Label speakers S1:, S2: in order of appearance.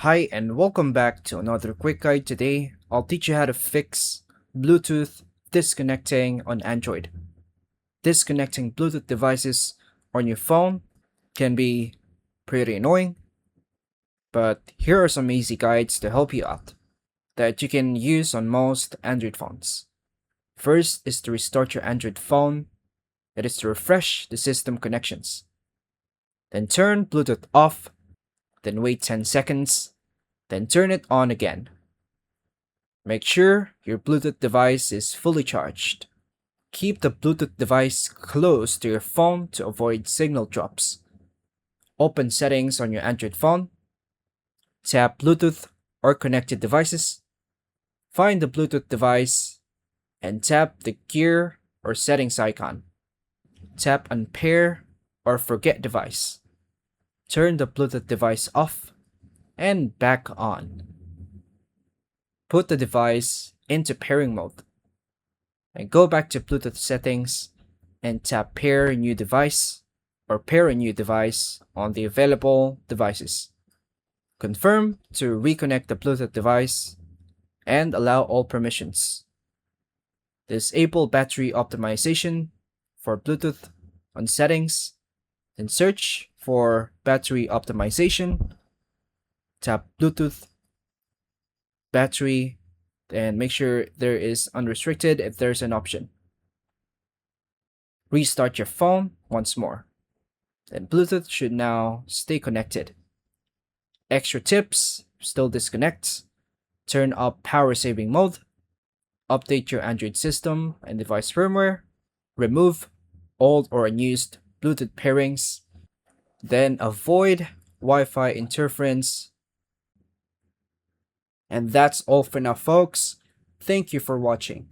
S1: Hi and welcome back to another quick guide. Today, I'll teach you how to fix Bluetooth disconnecting on Android. Disconnecting Bluetooth devices on your phone can be pretty annoying, but here are some easy guides to help you out that you can use on most Android phones. First is to restart your Android phone, that is to refresh the system connections. Then turn Bluetooth off, then wait 10 seconds, then turn it on again. Make sure your Bluetooth device is fully charged. Keep the Bluetooth device close to your phone to avoid signal drops. Open settings on your Android phone. Tap Bluetooth or connected devices. Find the Bluetooth device and tap the gear or settings icon. Tap Unpair or Forget device. Turn the Bluetooth device off and back on. Put the device into pairing mode. And go back to Bluetooth settings and tap Pair New Device or Pair a New Device on the available devices. Confirm to reconnect the Bluetooth device and allow all permissions. Disable battery optimization for Bluetooth on settings, then search for battery optimization, tap Bluetooth, battery, and make sure there is unrestricted if there's an option. Restart your phone once more. Then Bluetooth should now stay connected. Extra tips, still disconnects. Turn up power saving mode. Update your Android system and device firmware. Remove old or unused Bluetooth pairings. Then avoid Wi-Fi interference. And that's all for now, folks. Thank you for watching.